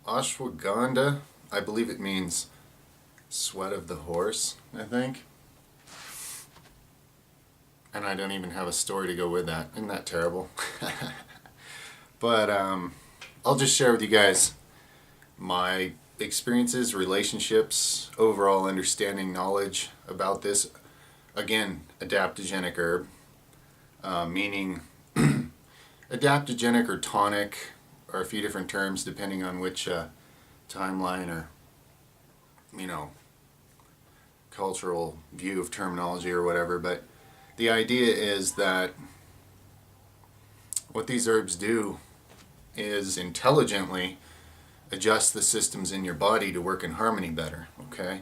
Ashwagandha, I believe it means sweat of the horse, I think. And I don't even have a story to go with that. Isn't that terrible? But I'll just share with you guys my experiences, relationships, overall understanding, knowledge about this. Again, adaptogenic herb, meaning adaptogenic or tonic are a few different terms depending on which timeline or, cultural view of terminology or whatever. But the idea is that what these herbs do is intelligently adjust the systems in your body to work in harmony better, okay?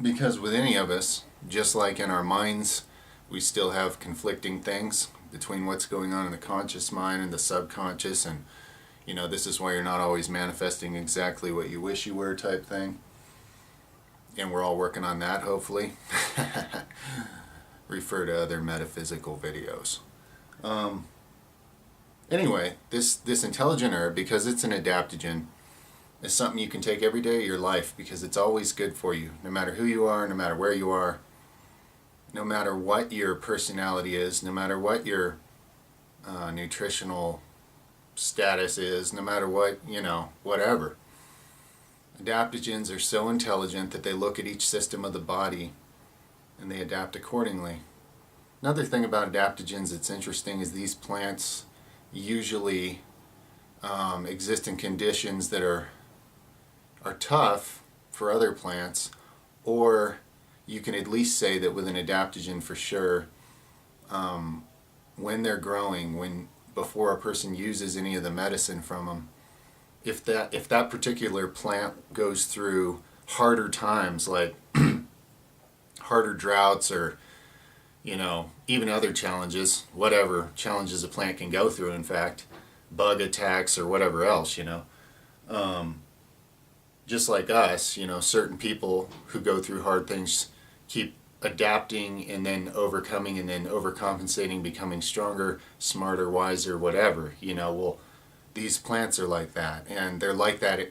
Because with any of us, just like in our minds, we still have conflicting things between what's going on in the conscious mind and the subconscious, and this is why you're not always manifesting exactly what you wish you were type thing. And we're all working on that, hopefully. Refer to other metaphysical videos. Anyway, this intelligent herb, because it's an adaptogen, is something you can take every day of your life because it's always good for you, no matter who you are, no matter where you are, no matter what your personality is, no matter what your nutritional status is, no matter what, whatever. Adaptogens are so intelligent that they look at each system of the body and they adapt accordingly. Another thing about adaptogens that's interesting is these plants usually exist in conditions that are tough for other plants, or you can at least say that with an adaptogen for sure, when they're growing, before a person uses any of the medicine from them, if that particular plant goes through harder times, like harder droughts or even other challenges, whatever challenges a plant can go through, in fact, bug attacks or whatever else, just like us, certain people who go through hard things keep adapting and then overcoming and then overcompensating, becoming stronger, smarter, wiser, whatever. Well, these plants are like that, and they're like that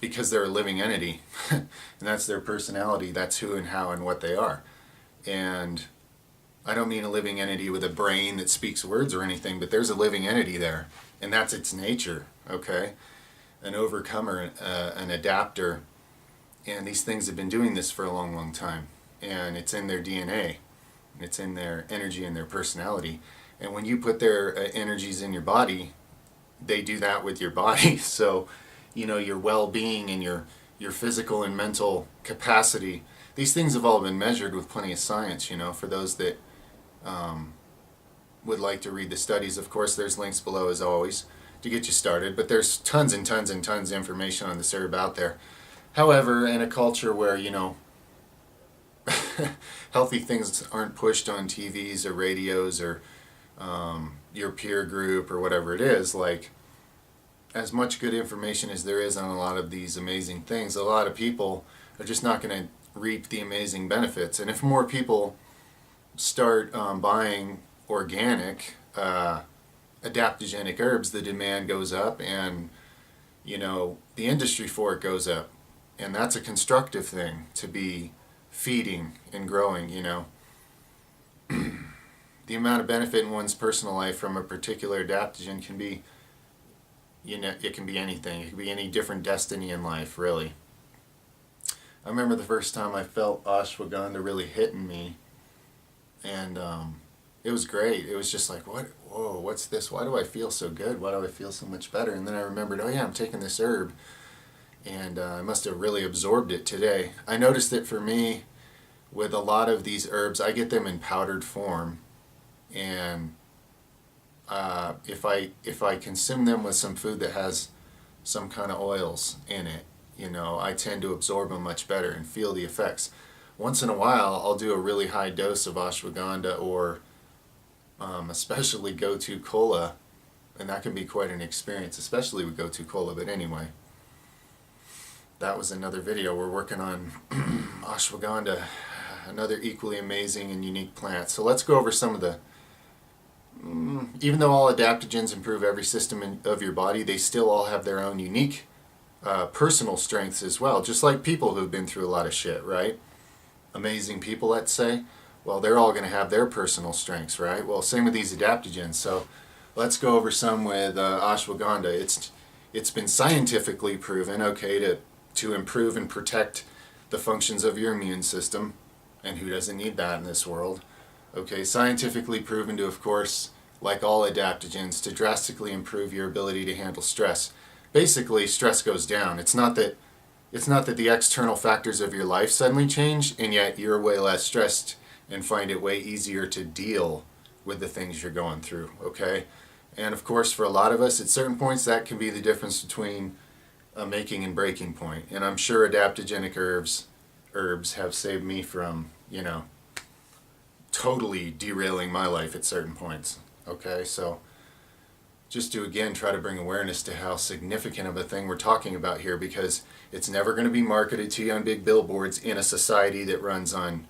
because they're a living entity, and that's their personality. That's who and how and what they are. And I don't mean a living entity with a brain that speaks words or anything, but there's a living entity there, and that's its nature, okay? An overcomer, an adapter, and these things have been doing this for a long, long time, and it's in their DNA, it's in their energy and their personality. And when you put their energies in your body, they do that with your body. So, your well-being and your physical and mental capacity, these things have all been measured with plenty of science, for those that would like to read the studies. Of course, there's links below as always to get you started, but there's tons and tons and tons of information on this herb out there. However, in a culture where, healthy things aren't pushed on TVs or radios or your peer group or whatever it is, like, as much good information as there is on a lot of these amazing things, a lot of people are just not going to reap the amazing benefits. And if more people start buying organic adaptogenic herbs, the demand goes up, and the industry for it goes up, and that's a constructive thing to be feeding and growing. The amount of benefit in one's personal life from a particular adaptogen can be, it can be anything. It can be any different destiny in life, really. I remember the first time I felt ashwagandha really hitting me, and it was great. It was just like, whoa, what's this? Why do I feel so good? Why do I feel so much better? And then I remembered, oh yeah, I'm taking this herb, and I must have really absorbed it today. I noticed that for me, with a lot of these herbs, I get them in powdered form, and if I consume them with some food that has some kind of oils in it, I tend to absorb them much better and feel the effects. Once in a while, I'll do a really high dose of ashwagandha, or especially gotu kola, and that can be quite an experience, especially with gotu kola. But anyway, that was another video. We're working on ashwagandha, another equally amazing and unique plant. So let's go over some of the Even though all adaptogens improve every system of your body, they still all have their own unique personal strengths as well. Just like people who've been through a lot of shit, right? Amazing people, let's say. Well, they're all going to have their personal strengths, right? Well, same with these adaptogens. So let's go over some with ashwagandha. It's been scientifically proven, okay, to improve and protect the functions of your immune system. And who doesn't need that in this world? Okay, scientifically proven to, of course, like all adaptogens, to drastically improve your ability to handle stress. Basically, stress goes down. It's not that the external factors of your life suddenly change, and yet you're way less stressed and find it way easier to deal with the things you're going through, okay? And of course, for a lot of us, at certain points, that can be the difference between a making and breaking point. And I'm sure adaptogenic herbs have saved me from, totally derailing my life at certain points, okay? So just to again try to bring awareness to how significant of a thing we're talking about here, because it's never going to be marketed to you on big billboards in a society that runs on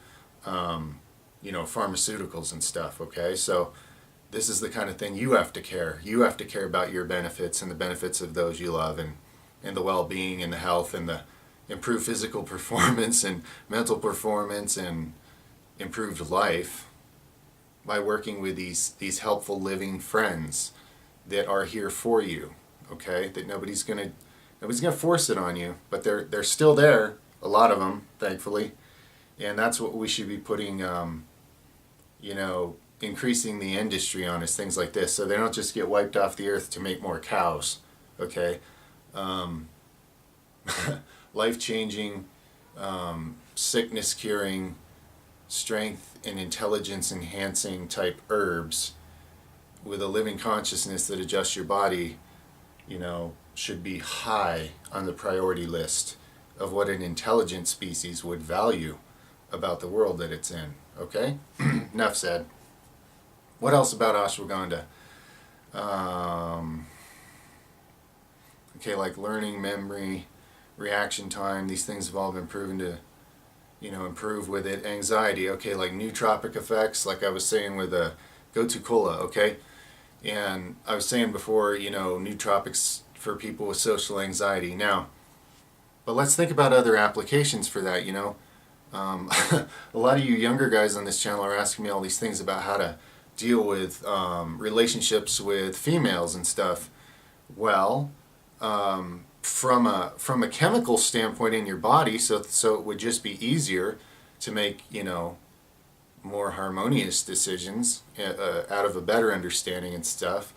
pharmaceuticals and stuff, okay? So this is the kind of thing you have to care. You have to care about your benefits and the benefits of those you love, and the well-being and the health and the improved physical performance and mental performance and improved life by working with these helpful living friends that are here for you, okay? That nobody's gonna force it on you, but they're still there, a lot of them, thankfully, and that's what we should be putting, increasing the industry on, is things like this, so they don't just get wiped off the earth to make more cows, okay? Life-changing, sickness-curing, strength and intelligence-enhancing type herbs with a living consciousness that adjusts your body, should be high on the priority list of what an intelligent species would value about the world that it's in, okay? Enough said. What else about ashwagandha? Okay, like learning, memory, reaction time, these things have all been proven to, improve with it. Anxiety, okay, like nootropic effects, like I was saying with Gotu Kola, okay? And I was saying before, nootropics for people with social anxiety. Now, but let's think about other applications for that, a lot of you younger guys on this channel are asking me all these things about how to deal with relationships with females and stuff. Well, from a chemical standpoint in your body, so it would just be easier to make, more harmonious decisions out of a better understanding and stuff.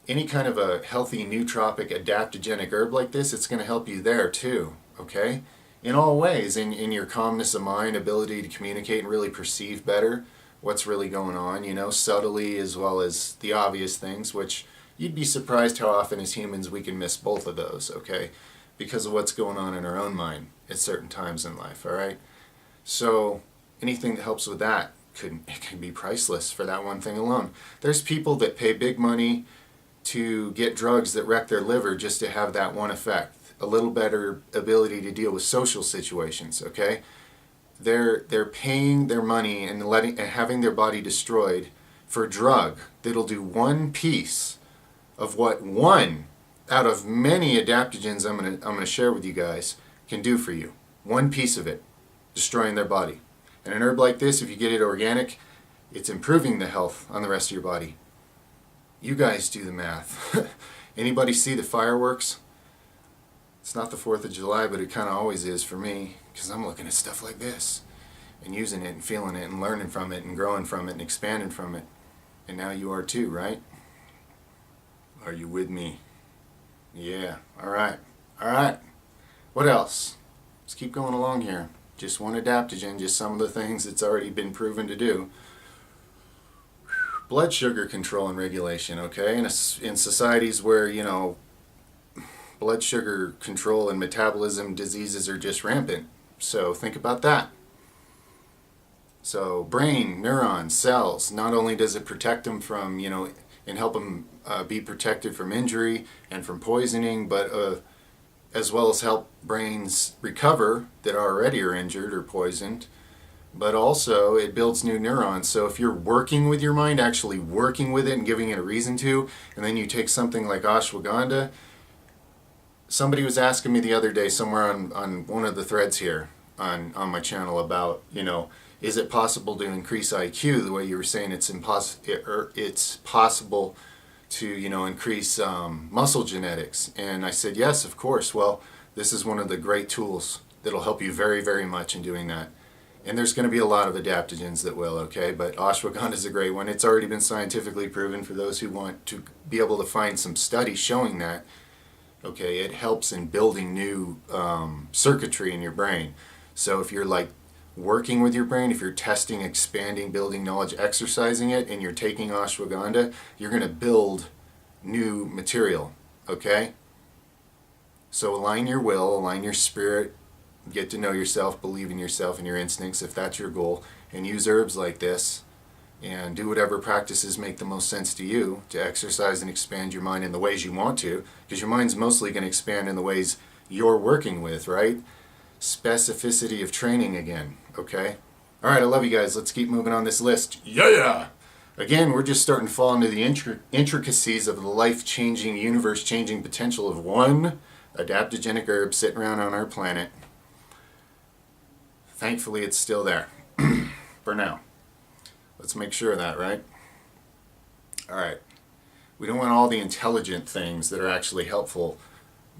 Any kind of a healthy nootropic adaptogenic herb like this, it's going to help you there too, okay? In all ways, in your calmness of mind, ability to communicate and really perceive better what's really going on, subtly as well as the obvious things, which you'd be surprised how often as humans we can miss both of those, okay? Because of what's going on in our own mind at certain times in life, all right? So anything that helps with that can be priceless for that one thing alone. There's people that pay big money to get drugs that wreck their liver just to have that one effect, a little better ability to deal with social situations, okay? They're paying their money and having their body destroyed for a drug that'll do one piece of what one out of many adaptogens I'm gonna share with you guys can do for you. One piece of it, destroying their body. And an herb like this, if you get it organic, it's improving the health on the rest of your body. You guys do the math. Anybody see the fireworks? It's not the 4th of July, but it kind of always is for me, because I'm looking at stuff like this and using it and feeling it and learning from it and growing from it and expanding from it. And now you are too, right? Are you with me? Yeah. All right. All right. What else? Let's keep going along here. Just one adaptogen, just some of the things it's already been proven to do. Blood sugar control and regulation, okay? In societies where, blood sugar control and metabolism diseases are just rampant. So think about that. So brain, neurons, cells, not only does it protect them from, and help them be protected from injury and from poisoning, but as well as help brains recover that already are injured or poisoned. but also it builds new neurons. So if you're working with your mind, actually working with it and giving it a reason to, and then you take something like ashwagandha. Somebody was asking me the other day somewhere on one of the threads here on my channel about, is it possible to increase IQ the way you were saying it's possible to, increase muscle genetics. And I said, yes, of course. Well, this is one of the great tools that'll help you very, very much in doing that. And there's going to be a lot of adaptogens that will, okay? But ashwagandha is a great one. It's already been scientifically proven for those who want to be able to find some studies showing that, okay, it helps in building new circuitry in your brain. So if you're like working with your brain, if you're testing, expanding, building knowledge, exercising it, and you're taking ashwagandha, you're going to build new material, okay? So align your will, align your spirit, get to know yourself, believe in yourself and your instincts if that's your goal, and use herbs like this and do whatever practices make the most sense to you to exercise and expand your mind in the ways you want to, because your mind's mostly going to expand in the ways you're working with, right? Specificity of training again, okay? All right, I love you guys. Let's keep moving on this list. Yeah! Again, we're just starting to fall into the intricacies of the life-changing, universe-changing potential of one adaptogenic herb sitting around on our planet. Thankfully, it's still there for now. Let's make sure of that, right? All right. We don't want all the intelligent things that are actually helpful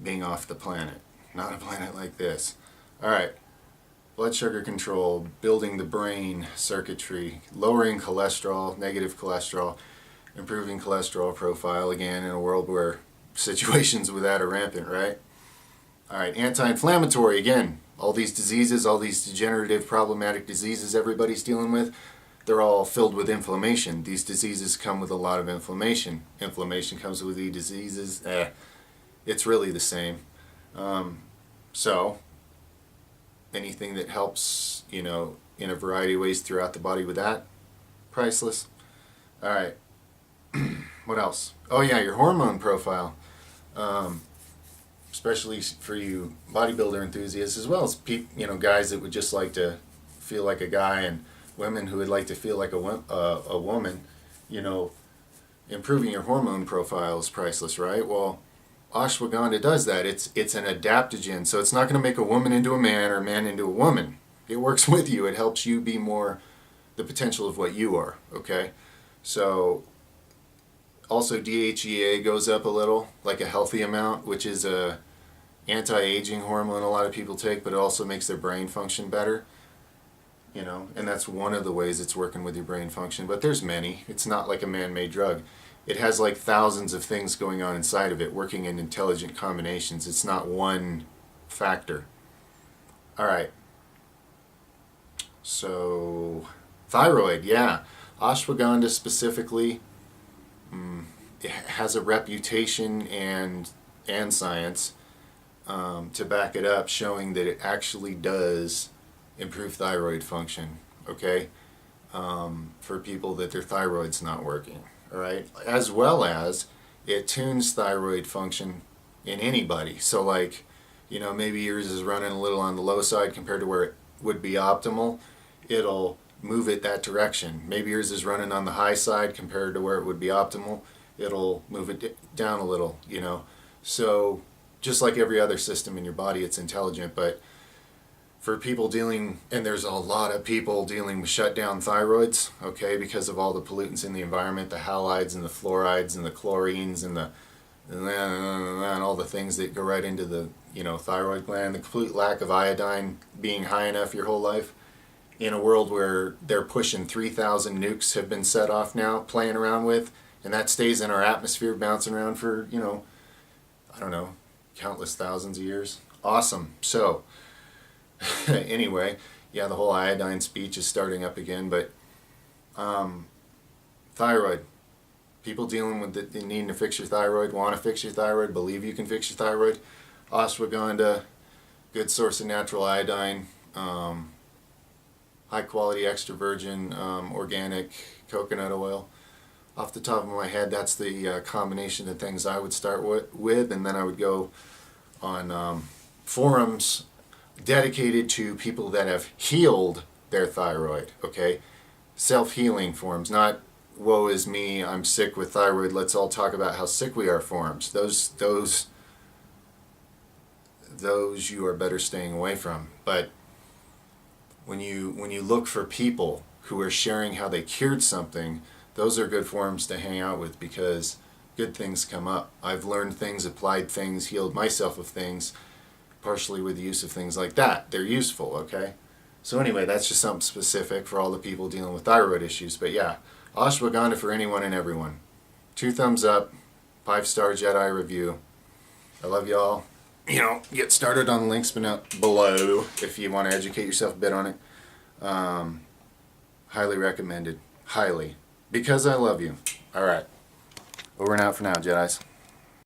being off the planet. Not a planet like this. All right. Blood sugar control, building the brain circuitry, lowering cholesterol, negative cholesterol, improving cholesterol profile, again, in a world where situations with that are rampant, right? All right. Anti-inflammatory, again. All these diseases, all these degenerative, problematic diseases everybody's dealing with, they're all filled with inflammation. These diseases come with a lot of inflammation. Inflammation comes with these diseases. It's really the same. So, anything that helps, in a variety of ways throughout the body with that, priceless. All right. What else? Oh yeah, your hormone profile. Especially for you bodybuilder enthusiasts, as well as guys that would just like to feel like a guy, and women who would like to feel like a woman. Improving your hormone profile is priceless, right? Well, ashwagandha does that. It's an adaptogen, so it's not going to make a woman into a man or a man into a woman. It works with you. It helps you be more the potential of what you are, okay? So also DHEA goes up a little, like a healthy amount, which is a anti-aging hormone a lot of people take, but it also makes their brain function better. And that's one of the ways it's working with your brain function, but there's many. It's not like a man-made drug. It has like thousands of things going on inside of it, working in intelligent combinations. It's not one factor. All right. So, thyroid, yeah. Ashwagandha specifically, it has a reputation and science to back it up, showing that it actually does improve thyroid function, okay? For people that their thyroid's not working, all right? As well as it tunes thyroid function in anybody. So like, maybe yours is running a little on the low side compared to where it would be optimal. It'll move it that direction. Maybe yours is running on the high side compared to where it would be optimal. It'll move it down a little, So just like every other system in your body, it's intelligent, but for people dealing, and there's a lot of people dealing with shutdown thyroids, okay, because of all the pollutants in the environment, the halides and the fluorides and the chlorines and all the things that go right into the, thyroid gland, the complete lack of iodine being high enough your whole life, in a world where they're pushing 3,000 nukes have been set off now, playing around with, and that stays in our atmosphere bouncing around for, I don't know, countless thousands of years. Awesome. So, anyway, yeah, the whole iodine speech is starting up again, but thyroid. People dealing with the needing to fix your thyroid, want to fix your thyroid, believe you can fix your thyroid. Ashwagandha, good source of natural iodine, high quality extra virgin organic coconut oil. Off the top of my head, that's the combination of things I would start with, and then I would go on forums dedicated to people that have healed their thyroid, okay? Self-healing forms, not woe is me, I'm sick with thyroid, let's all talk about how sick we are forms. Those you are better staying away from. But when you look for people who are sharing how they cured something, those are good forums to hang out with, because good things come up. I've learned things, applied things, healed myself of things, partially with the use of things like that. They're useful, okay? So anyway, that's just something specific for all the people dealing with thyroid issues. But yeah, ashwagandha for anyone and everyone. 2 thumbs up, 5-star Jedi review. I love y'all. You know, get started on the links below if you want to educate yourself a bit on it. Highly recommended. Highly. Because I love you. Alright. Over and out for now, Jedis.